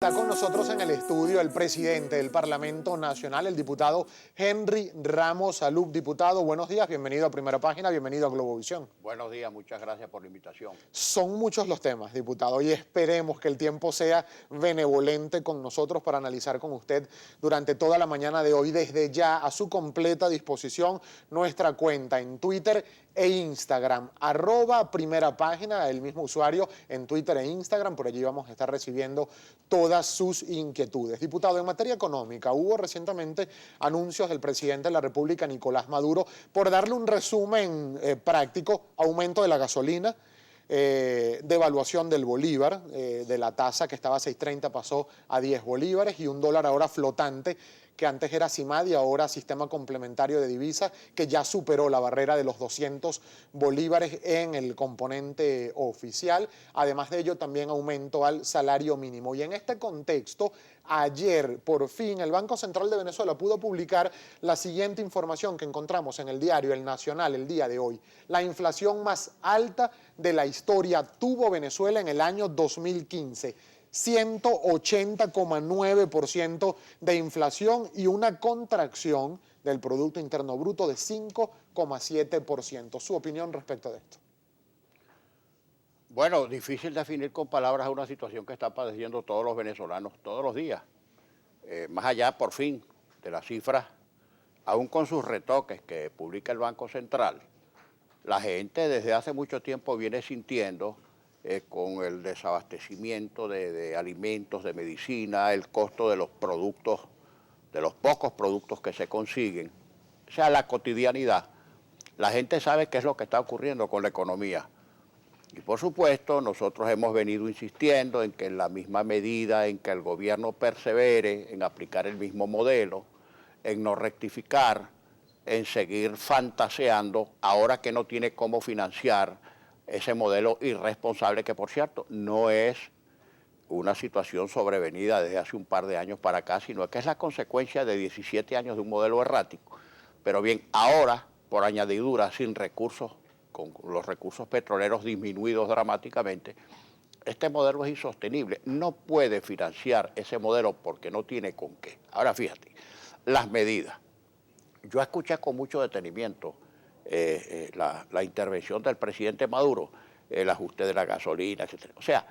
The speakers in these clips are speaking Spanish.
Está con nosotros en el estudio el presidente del Parlamento Nacional, el diputado Henry Ramos Alup. Diputado, buenos días, bienvenido a Primera Página, bienvenido a Globovisión. Buenos días, muchas gracias por la invitación. Son muchos los temas, diputado, y esperemos que el tiempo sea benevolente con nosotros para analizar con usted durante toda la mañana de hoy. Desde ya, a su completa disposición, nuestra cuenta en Twitter e Instagram, @Primera Página, el mismo usuario en Twitter e Instagram. Por allí vamos a estar recibiendo todas sus inquietudes. Diputado, en materia económica, hubo recientemente anuncios del presidente de la República, Nicolás Maduro, por darle un resumen práctico: aumento de la gasolina, devaluación del bolívar, de la tasa que estaba a 6.30 pasó a 10 bolívares, y un dólar ahora flotante, que antes era CIMAD y ahora Sistema Complementario de Divisas, que ya superó la barrera de los 200 bolívares en el componente oficial. Además de ello, también aumento al salario mínimo. Y en este contexto, ayer, por fin, el Banco Central de Venezuela pudo publicar la siguiente información que encontramos en el diario El Nacional el día de hoy. La inflación más alta de la historia tuvo Venezuela en el año 2015. 180,9% de inflación y una contracción del Producto Interno Bruto de 5,7%. ¿Su opinión respecto de esto? Bueno, difícil definir con palabras una situación que están padeciendo todos los venezolanos todos los días. Más allá, por fin, de las cifras, aún con sus retoques que publica el Banco Central, la gente desde hace mucho tiempo viene sintiendo con el desabastecimiento de alimentos, de medicina, el costo de los productos, de los pocos productos que se consiguen, o sea, la cotidianidad. La gente sabe qué es lo que está ocurriendo con la economía. Y por supuesto, nosotros hemos venido insistiendo en que en la misma medida en que el gobierno persevere en aplicar el mismo modelo, en no rectificar, en seguir fantaseando, ahora que no tiene cómo financiar ese modelo irresponsable, que por cierto no es una situación sobrevenida desde hace un par de años para acá, sino que es la consecuencia de 17 años de un modelo errático. Pero bien, ahora, por añadidura, sin recursos, con los recursos petroleros disminuidos dramáticamente, este modelo es insostenible. No puede financiar ese modelo porque no tiene con qué. Ahora fíjate, las medidas. Yo escuché con mucho detenimiento la intervención del presidente Maduro, el ajuste de la gasolina, etc. O sea,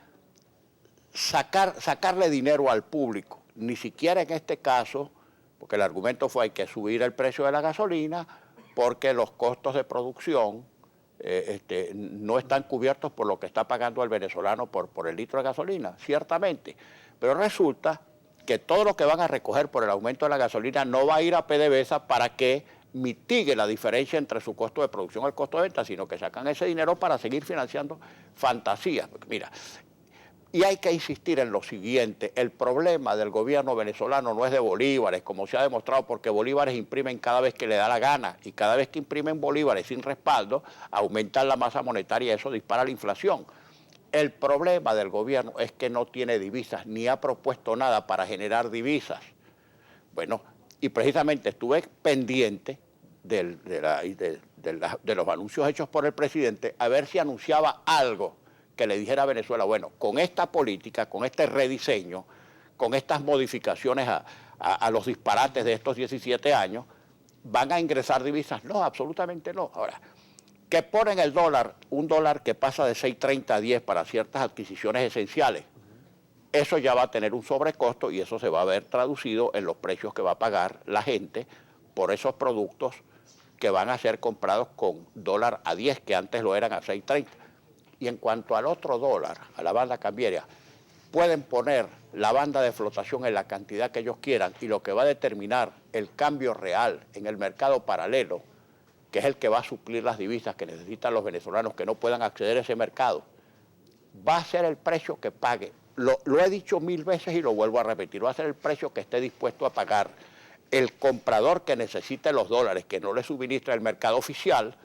sacarle dinero al público, ni siquiera en este caso, porque el argumento fue hay que subir el precio de la gasolina porque los costos de producción no están cubiertos por lo que está pagando el venezolano por el litro de gasolina, ciertamente. Pero resulta que todo lo que van a recoger por el aumento de la gasolina no va a ir a PDVSA para que mitigue la diferencia entre su costo de producción y el costo de venta, sino que sacan ese dinero para seguir financiando fantasías. Porque mira, y hay que insistir en lo siguiente: el problema del gobierno venezolano no es de bolívares, como se ha demostrado, porque bolívares imprimen cada vez que le da la gana, y cada vez que imprimen bolívares sin respaldo, aumentan la masa monetaria y eso dispara la inflación. El problema del gobierno es que no tiene divisas, ni ha propuesto nada para generar divisas. Bueno, y precisamente estuve pendiente de los anuncios hechos por el presidente, a ver si anunciaba algo que le dijera a Venezuela: bueno, con esta política, con este rediseño, con estas modificaciones a los disparates de estos 17 años, ¿van a ingresar divisas? No, absolutamente no. Ahora, que ponen el dólar, un dólar que pasa de 6.30 a 10 para ciertas adquisiciones esenciales, eso ya va a tener un sobrecosto y eso se va a ver traducido en los precios que va a pagar la gente por esos productos que van a ser comprados con dólar a 10, que antes lo eran a 6.30. Y en cuanto al otro dólar, a la banda cambiaria, pueden poner la banda de flotación en la cantidad que ellos quieran, y lo que va a determinar el cambio real en el mercado paralelo, que es el que va a suplir las divisas que necesitan los venezolanos que no puedan acceder a ese mercado, va a ser el precio que pague. Lo he dicho 1000 veces y lo vuelvo a repetir: va a ser el precio que esté dispuesto a pagar el comprador que necesite los dólares, que no le suministra el mercado oficial,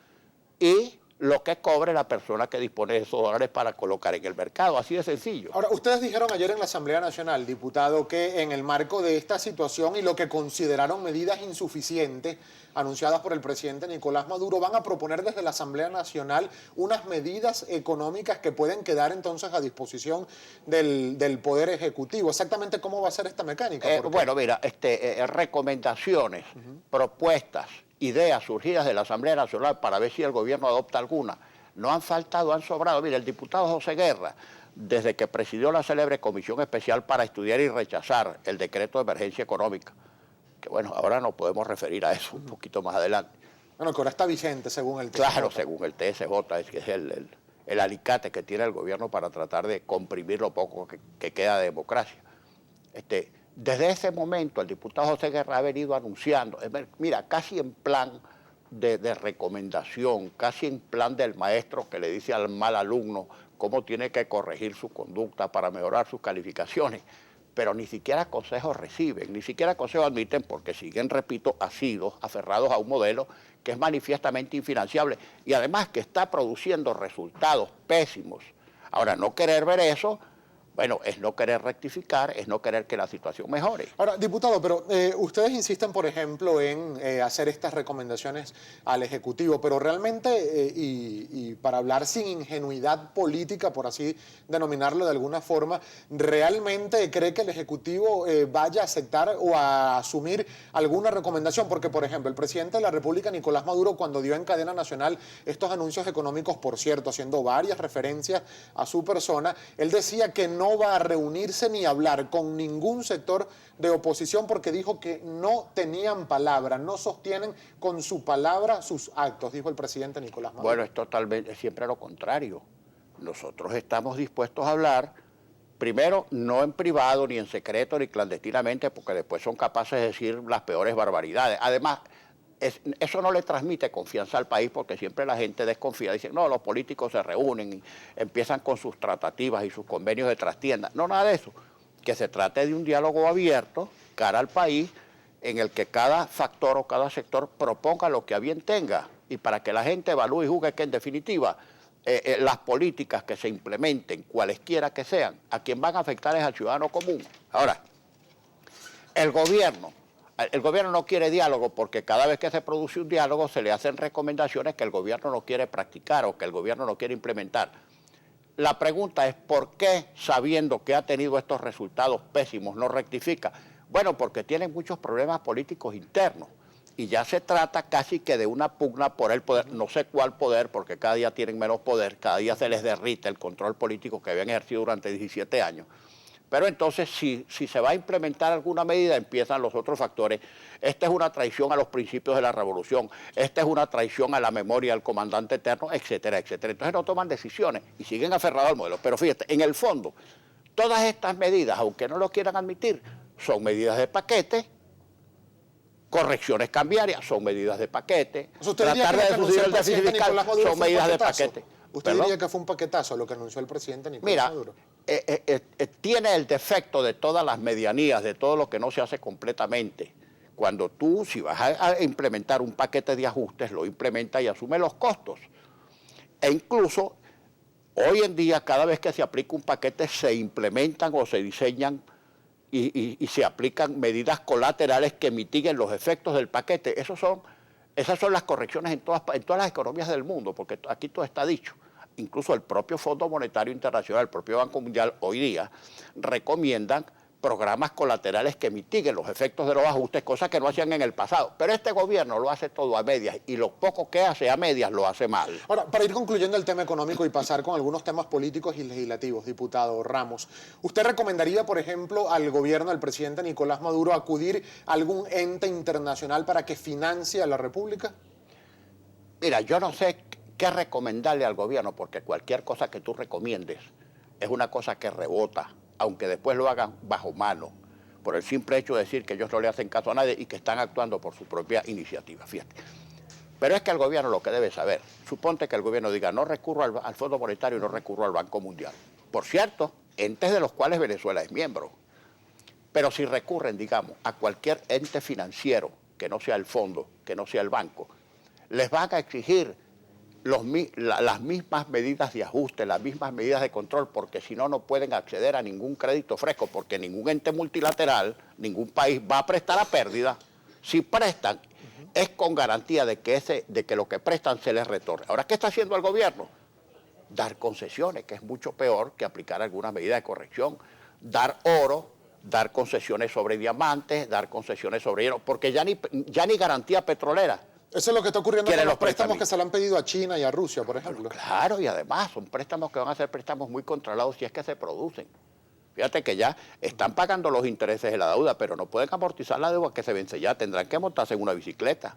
y lo que cobre la persona que dispone de esos dólares para colocar en el mercado. Así de sencillo. Ahora, ustedes dijeron ayer en la Asamblea Nacional, diputado, que en el marco de esta situación y lo que consideraron medidas insuficientes anunciadas por el presidente Nicolás Maduro, van a proponer desde la Asamblea Nacional unas medidas económicas que pueden quedar entonces a disposición del Poder Ejecutivo. ¿Exactamente cómo va a ser esta mecánica? Bueno, mira, recomendaciones, propuestas, ideas surgidas de la Asamblea Nacional para ver si el gobierno adopta alguna, no han faltado, han sobrado. Mira, el diputado José Guerra, desde que presidió la célebre Comisión Especial para estudiar y rechazar el decreto de emergencia económica, que bueno, ahora nos podemos referir a eso un poquito más adelante. Bueno, que ahora está vigente según el TSJ. Claro, según el TSJ, es que es el alicate que tiene el gobierno para tratar de comprimir lo poco que queda de democracia. Desde ese momento el diputado José Guerra ha venido anunciando, mira, casi en plan de recomendación, casi en plan del maestro que le dice al mal alumno cómo tiene que corregir su conducta para mejorar sus calificaciones, pero ni siquiera consejos reciben, ni siquiera consejos admiten porque siguen, repito, asidos, aferrados a un modelo que es manifiestamente infinanciable y además que está produciendo resultados pésimos. Ahora, no querer ver eso, bueno, es no querer rectificar, es no querer que la situación mejore. Ahora, diputado, pero ustedes insisten, por ejemplo, en hacer estas recomendaciones al Ejecutivo, pero realmente, y para hablar sin ingenuidad política, por así denominarlo de alguna forma, ¿realmente cree que el Ejecutivo vaya a aceptar o a asumir alguna recomendación? Porque, por ejemplo, el presidente de la República, Nicolás Maduro, cuando dio en cadena nacional estos anuncios económicos, por cierto, haciendo varias referencias a su persona, él decía que no va a reunirse ni hablar con ningún sector de oposición porque dijo que no tenían palabra, no sostienen con su palabra sus actos, dijo el presidente Nicolás Maduro. Bueno, es totalmente, siempre lo contrario. Nosotros estamos dispuestos a hablar, primero, no en privado, ni en secreto, ni clandestinamente, porque después son capaces de decir las peores barbaridades. Además, eso no le transmite confianza al país porque siempre la gente desconfía. Dicen, no, los políticos se reúnen y empiezan con sus tratativas y sus convenios de trastienda. No, nada de eso. Que se trate de un diálogo abierto, cara al país, en el que cada factor o cada sector proponga lo que a bien tenga y para que la gente evalúe y juzgue que en definitiva las políticas que se implementen, cualesquiera que sean, a quien van a afectar es al ciudadano común. Ahora, el gobierno no quiere diálogo porque cada vez que se produce un diálogo se le hacen recomendaciones que el gobierno no quiere practicar o que el gobierno no quiere implementar. La pregunta es, ¿por qué, sabiendo que ha tenido estos resultados pésimos, no rectifica? Bueno, porque tienen muchos problemas políticos internos y ya se trata casi que de una pugna por el poder, no sé cuál poder, porque cada día tienen menos poder, cada día se les derrite el control político que habían ejercido durante 17 años. Pero entonces, si se va a implementar alguna medida, empiezan los otros factores. Esta es una traición a los principios de la revolución, esta es una traición a la memoria del comandante eterno, etcétera, etcétera. Entonces no toman decisiones y siguen aferrados al modelo. Pero fíjate, en el fondo, todas estas medidas, aunque no lo quieran admitir, son medidas de paquete, correcciones cambiarias, son medidas de paquete, tratar de reducir el déficit fiscal, son medidas de paquete. ¿Usted diría que fue un paquetazo lo que anunció el presidente Nicolás Maduro? Tiene el defecto de todas las medianías, de todo lo que no se hace completamente. Cuando tú, si vas a implementar un paquete de ajustes, lo implementa y asume los costos. E incluso, hoy en día, cada vez que se aplica un paquete, se implementan o se diseñan y se aplican medidas colaterales que mitiguen los efectos del paquete. Esas son las correcciones en todas las economías del mundo, porque aquí todo está dicho. Incluso el propio Fondo Monetario Internacional, el propio Banco Mundial, hoy día recomiendan programas colaterales que mitiguen los efectos de los ajustes, cosas que no hacían en el pasado. Pero este gobierno lo hace todo a medias y lo poco que hace a medias lo hace mal. Ahora, para ir concluyendo el tema económico y pasar con algunos temas políticos y legislativos, diputado Ramos, ¿usted recomendaría, por ejemplo, al gobierno del presidente Nicolás Maduro acudir a algún ente internacional para que financie a la República? Mira, yo no sé qué recomendarle al gobierno, porque cualquier cosa que tú recomiendes es una cosa que rebota, aunque después lo hagan bajo mano, por el simple hecho de decir que ellos no le hacen caso a nadie y que están actuando por su propia iniciativa, fíjate. Pero es que el gobierno lo que debe saber, suponte que el gobierno diga, no recurro al Fondo Monetario y no recurro al Banco Mundial. Por cierto, entes de los cuales Venezuela es miembro. Pero si recurren, digamos, a cualquier ente financiero, que no sea el fondo, que no sea el banco, les van a exigir las mismas medidas de ajuste, las mismas medidas de control, porque si no, no pueden acceder a ningún crédito fresco, porque ningún ente multilateral, ningún país va a prestar a pérdida. Si prestan, es con garantía de que lo que prestan se les retorne. Ahora, ¿qué está haciendo el gobierno? Dar concesiones, que es mucho peor que aplicar alguna medida de corrección. Dar oro, dar concesiones sobre diamantes, dar concesiones sobre hierro, porque ya ni garantía petrolera. Eso es lo que está ocurriendo con Quieren los los préstamos préstamos. que se le han pedido a China y a Rusia, por ejemplo. Claro, y además son préstamos que van a ser préstamos muy controlados si es que se producen. Fíjate que ya están pagando los intereses de la deuda, pero no pueden amortizar la deuda que se vence ya. Tendrán que montarse en una bicicleta,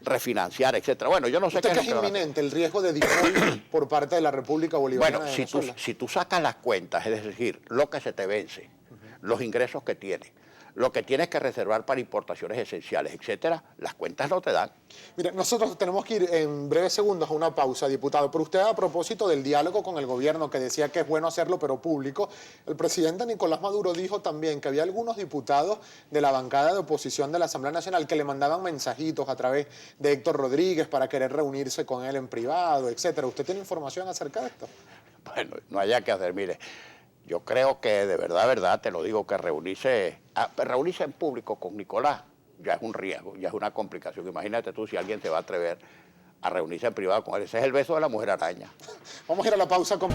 refinanciar, etcétera. Bueno, yo no sé ¿Usted qué que es es lo que van a hacer. inminente el riesgo de default por parte de la República Bolivariana Bueno, de Venezuela? si tú sacas las cuentas, es decir, lo que se te vence, los ingresos que tienes, lo que tienes que reservar para importaciones esenciales, etcétera, las cuentas no te dan. Mire, nosotros tenemos que ir en breves segundos a una pausa, diputado. Pero usted, a propósito del diálogo con el gobierno, que decía que es bueno hacerlo, pero público, el presidente Nicolás Maduro dijo también que había algunos diputados de la bancada de oposición de la Asamblea Nacional que le mandaban mensajitos a través de Héctor Rodríguez para querer reunirse con él en privado, etcétera. ¿Usted tiene información acerca de esto? Bueno, no haya que hacer, mire, yo creo que de verdad, te lo digo, que reunirse en público con Nicolás ya es un riesgo, ya es una complicación. Imagínate tú si alguien se va a atrever a reunirse en privado con él. Ese es el beso de la mujer araña. Vamos a ir a la pausa con...